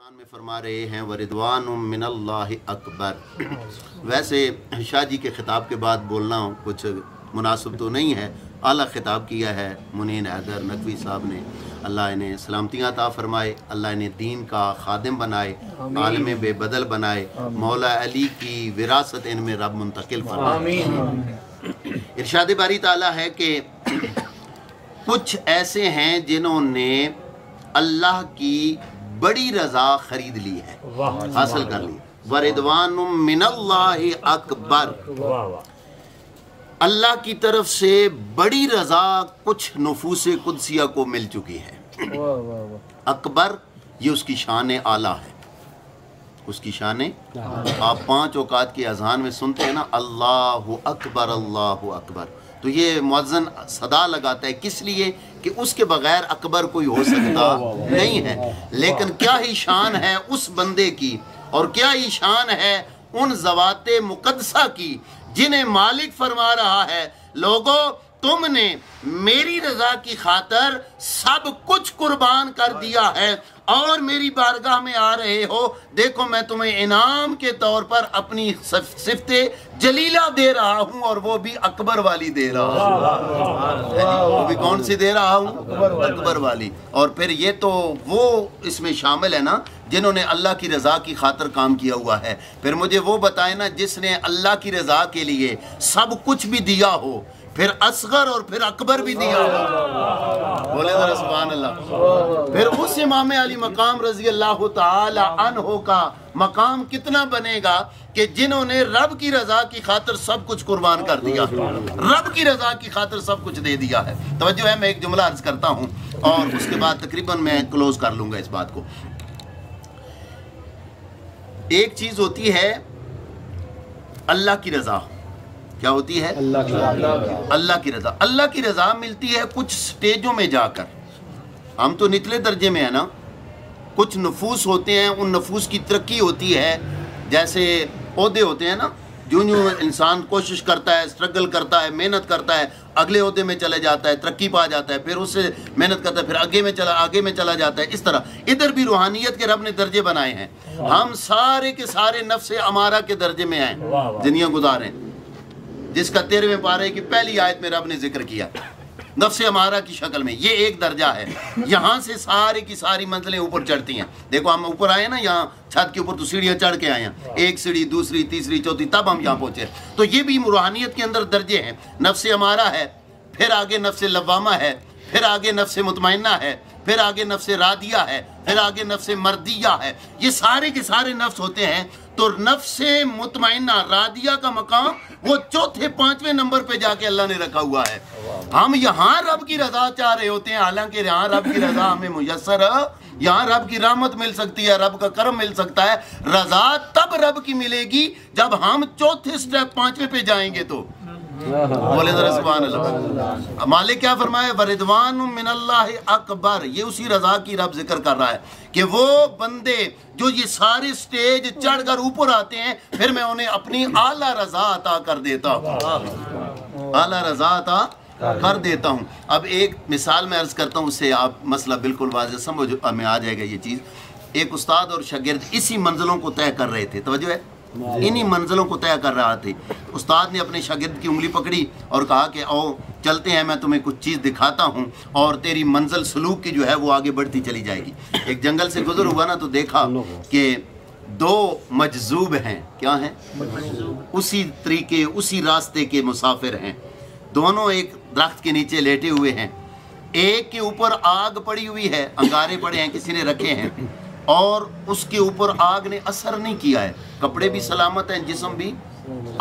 कुरान में फरमा रहे हैं वरिदवानुम मिनल्लाहि अकबर। वैसे शाह जी के ख़िताब के बाद बोलना कुछ मुनासिब तो नहीं है। आला ख़िताब किया है मुनीर हैदर नकवी साहब ने। अल्लाह इन्हें सलामतियाँ अता फरमाए, अल्लाह इन्हें दीन का खादिम बनाए, आलिम बेबदल बनाए, मौला अली की विरासत इनमें रब मुंतकिल फरमाए। इरशाद बारी ताला है कि कुछ ऐसे हैं जिन्होंने अल्लाह की बड़ी रजा खरीद ली है, हासिल कर ली। वरिदवानुम मिनल्लाहि अकबर, अल्लाह की तरफ से बड़ी रजा कुछ नफूसे कुदसिया को मिल चुकी है। अकबर ये उसकी शान आला है, उसकी शान। आप 5 औकात की अज़ान में सुनते हैं ना अल्लाहु अकबर अल्लाहु अकबर, तो ये मुअज्जिन सदा लगाता है किस लिए कि उसके बगैर अकबर कोई हो सकता नहीं है। लेकिन क्या ही शान है उस बंदे की, और क्या ही शान है उन ज़वाते मुक़द्दसा की जिन्हें मालिक फरमा रहा है लोगों तुमने मेरी रजा की खातर सब कुछ कुर्बान कर दिया है और मेरी बारगाह में आ रहे हो, देखो मैं तुम्हें इनाम के तौर पर अपनी सिफ़ते जलीला दे रहा हूँ, और वो भी अकबर वाली दे रहा हूँ। वो भी कौन सी दे रहा हूँ? अकबर वाली। और फिर ये तो वो इसमें शामिल है ना जिन्होंने अल्लाह की रज़ा की खातर काम किया हुआ है। फिर मुझे वो बताए ना जिसने अल्लाह की रज़ा के लिए सब कुछ भी दिया हो, फिर असगर और फिर अकबर भी दिया हो। बोले जरा सुभान अल्लाह। फिर उस इमाम अली मकाम रजी अल्लाह ताला अन्हो का मकाम कितना बनेगा कि जिन्होंने रब की रजा की खातिर सब कुछ कुर्बान कर दिया, रब की रजा की खातिर सब कुछ दे दिया है। तवज्जो है, मैं एक जुमला अर्ज करता हूँ और उसके बाद तकरीबन मैं क्लोज कर लूंगा इस बात को। एक चीज होती है अल्लाह की रजा। क्या होती है? अल्लाह की रजा। अल्लाह की रजा मिलती है कुछ स्टेजों में जाकर। हम तो निचले दर्जे में है ना, कुछ नफूस होते हैं, उन नफूस की तरक्की होती है। जैसे ओहदे होते हैं ना, जो इंसान कोशिश करता है, स्ट्रगल करता है, मेहनत करता है, अगले ओहदे में चले जाता है, तरक्की पा जाता है, फिर उससे मेहनत करता है, फिर आगे में चला जाता है। इस तरह इधर भी रूहानियत के रब ने दर्जे बनाए हैं। हम सारे के सारे नफ्से अमारा के दर्जे में आए, दुनिया गुजारें, जिसका 13वें पारे की पहली आयत में रब ने जिक्र किया, नफ्से अमारा की शक्ल में। ये एक दर्जा है। यहाँ से सारी की सारी मंजिलें ऊपर चढ़ती हैं। देखो हम ऊपर आए ना, यहाँ छत के ऊपर तो सीढ़ियाँ चढ़ के आए हैं, एक सीढ़ी, दूसरी, तीसरी, चौथी, तब हम यहाँ पहुँचे। तो ये भी रूहानियत के अंदर दर्जे हैं। नफ्से अमारा है, फिर आगे नफ्से लव्वामा है, फिर आगे नफ्से मुतमइन्ना है, फिर आगे नफ्से रादिया है, फिर आगे नफ्से मर्दिया है। ये सारे के सारे नफ्स होते हैं। तो नफ्से मुतमइन्ना रादिया का मकाम वो चौथे 5वें नंबर पे जाके अल्लाह ने रखा हुआ है। हम यहाँ रब की रजा चाह रहे होते हैं, हालांकि यहाँ रब की रजा हमें मुयस्सर, यहाँ रब की रहमत मिल सकती है, रब का करम मिल सकता है। रजा तब रब की मिलेगी जब हम चौथे स्टेप 5वें पे जाएंगे। तो बोले जरा सुभान अल्लाह। मालिक क्या फरमाए? वरिदवानुम मिनल्लाहि अकबर। ये उसी रजा की रब जिक्र कर रहा है कि वो बंदे जो ये सारे स्टेज चढ़कर ऊपर आते हैं, फिर मैं उन्हें अपनी आला रजा अता कर देता हूँ, आला रजा अता कर देता हूँ। अब एक मिसाल मैं अर्ज करता हूँ, उससे आप मसला बिल्कुल वाज़ेह समझ में आ जाएगा। ये चीज़ एक उस्ताद और शागिर्द इसी मंजिलों को तय कर रहे थे। तवज्जो है, इन्हीं मंजिलों को तय कर रहा थे। उस्ताद ने अपने शागिर्द की उंगली पकड़ी और कहा कि आओ चलते हैं, मैं तुम्हें कुछ चीज़ दिखाता हूँ और तेरी मंजिल सलूक की जो है वो आगे बढ़ती चली जाएगी। एक जंगल से गुजर हुआ ना, तो देखा कि 2 मजजूब हैं। क्या हैं? उसी तरीके, उसी रास्ते के मुसाफिर हैं। दोनों एक दरख्त के नीचे लेटे हुए हैं। एक के ऊपर आग पड़ी हुई है, अंगारे पड़े हैं, किसी ने रखे हैं, और उसके ऊपर आग ने असर नहीं किया है। कपड़े भी सलामत हैं, जिस्म भी,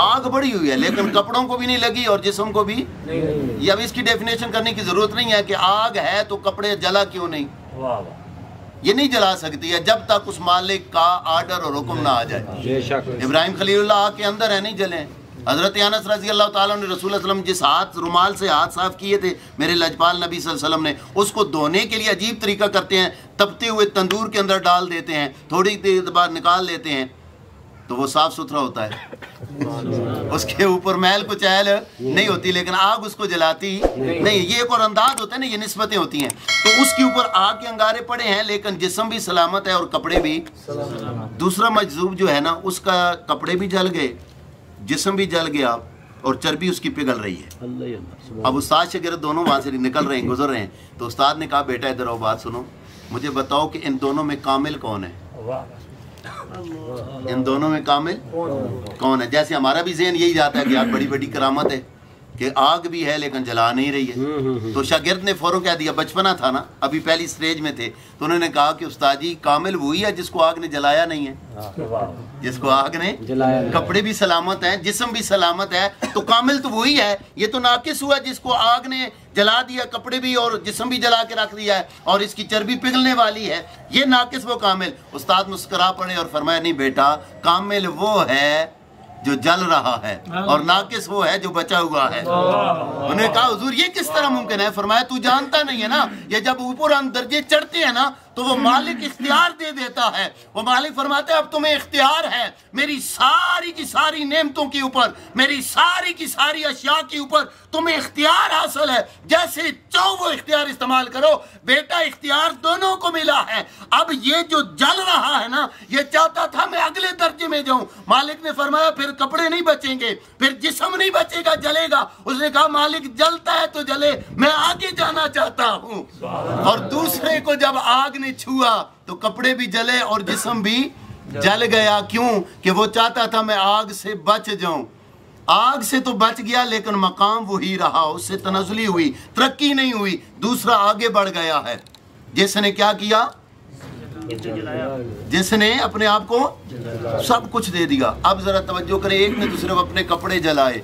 आग बढ़ी हुई है लेकिन कपड़ों को भी नहीं लगी और जिस्म को भी नहीं। अब इसकी डेफिनेशन करने की जरूरत नहीं है कि आग है तो कपड़े जला क्यों नहीं। ये नहीं जला सकती है जब तक उस मालिक का आर्डर और हुक्म ना आ जाए। इब्राहिम खलीलुल्लाह आग के अंदर है, नहीं जले। हज़रत अनस रज़ी अल्लाह ताला ने रसूल सल्लम जिस हाथ रुमाल से हाथ साफ किए थे मेरे लजपाल नबी सल्लल्लाहु अलैहि वसल्लम ने, उसको धोने के लिए अजीब तरीका करते हैं, तपते हुए तंदूर के अंदर डाल देते हैं, थोड़ी देर बाद निकाल लेते हैं, تو وہ صاف ستھرا ہوتا ہے، اس کے اوپر میل کچیل نہیں ہوتی، لیکن آگ اس کو جلاتی نہیں۔ یہ ایک اور انداز ہوتا ہے نا، یہ نسبتیں ہوتی ہیں۔ تو اس کے اوپر آگ کے انگارے پڑے ہیں لیکن جسم بھی سلامت ہے اور کپڑے بھی۔ دوسرا مجذوب جو ہے نا، اس کا کپڑے بھی جل گئے، جسم بھی جل گیا اور چربی اس کی پگھل رہی ہے۔ اب استاد شاگرد دونوں وہاں سے نکل رہے ہیں، گزر رہے ہیں، تو استاد نے کہا بیٹا ادھر آؤ، بات سنو، مجھے بتاؤ کہ ان دونوں میں کامل کون ہے؟ ان دونوں میں کامل کون ہے؟ جیسے ہمارا بھی ذہن یہی جاتا ہے کہ یار بڑی بڑی کرامت ہے کہ آگ بھی ہے لیکن جلا نہیں رہی ہے۔ تو شاگرد نے فوراً کہہ دیا، بچپنا تھا نا، ابھی پہلی سٹیج میں تھے، تو انہوں نے کہا کہ استاد جی کامل وہی ہے جس کو آگ نے جلایا نہیں ہے، جس کو آگ نے کپڑے بھی سلامت ہیں، جسم بھی سلامت ہے، تو کامل تو وہی ہے۔ یہ تو ناقص ہوا جس کو آگ نے جلا دیا، کپڑے بھی اور جسم بھی جلا کے رکھ دیا ہے اور اس کی چربی پگھلنے والی ہے، یہ ناقص وہ کامل۔ استاد مسکرا پڑے اور فرمایا نہیں بیٹا، کامل وہ ہے جو جل رہا ہے اور ناقص وہ ہے جو بچا ہوا ہے۔ انہوں نے کہا حضور یہ کس طرح ممکن ہے؟ فرمایا تو جانتا نہیں ہے نا، یہ جب اوپر درجے چڑھتے ہیں نا تو وہ مالک اختیار دے دیتا ہے، وہ مالک فرماتا ہے اب تمہیں اختیار ہے میری ساری کی ساری نعمتوں کے اوپر، میری ساری کی ساری اشیاء کے اوپر تمہیں اختیار حاصل ہے، جیسے چاہو وہ اختیار استعمال کرو۔ بیٹا اختیار دونوں کو ملا ہے، اب یہ جو جل رہا ہے نا، یہ چاہتا تھا میں اگلے درجے میں جاؤں۔ مالک نے فرمایا پھر کپڑے نہیں بچیں گے، پھر جسم نہیں بچے گا، جلے گا۔ اس نے کہا مالک جلتا ہے تو جلے، میں آگے جانا چاہتا ہوں۔ اور دوسرے کو جب آگ نے چھوا تو کپڑے بھی جلے اور جسم بھی جل گیا، کیوں کہ وہ چاہتا تھا میں آگ سے بچ جاؤں۔ آگ سے تو بچ گیا لیکن مقام وہی رہا، اس سے تنزلی ہوئی، ترقی نہیں ہوئی، دوسرا آگے بڑھ گیا ہے۔ جس نے کیا کیا؟ جس نے اپنے آپ کو سب کچھ دے دیا۔ اب ذرا توجہ کریں، ایک نے تو صرف اپنے کپڑے جلائے،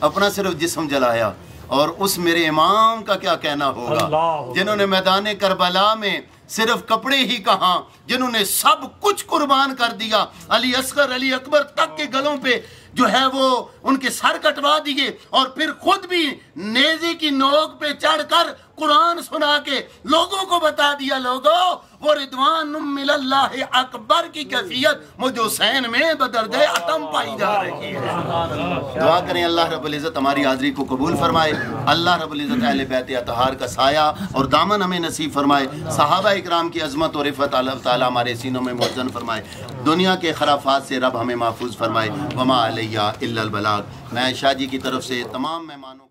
اپنا صرف جسم جلایا، اور اس میرے امام کا کیا کہنا ہوگا جنہوں نے میدان کربلا میں صرف کپڑے ہی کہاں، جنہوں نے سب کچھ قربان کر دیا، علی اصغر علی اکبر تک کے گلوں پہ جو ہے وہ ان کے سر کٹوا دیے، اور پھر خود بھی نیزے کی نوک پہ چڑھ کر قرآن سنا کے لوگوں کو بتا دیا، لوگوں وہ رضوان من اللہ اکبر کی کیفیت مجھ حسین میں بدرجہ اتم پائی جا رہی ہے۔ دعا کریں اللہ رب العزت ہماری حاضری کو قبول فرمائے، اللہ رب العزت اہل بیت اطہار کا سایہ اور دامن ہمیں نصیب فرمائے، صحابہ اکرام کی عظمت اور عفت اللہ تعالیٰ ہمارے سینوں میں موزن فرمائے، دنیا کے خرافات سے رب ہمیں محفوظ فرمائے۔ وما علیہ الا البلاغ۔ میں شاہ جی کی طرف سے تمام مہمانوں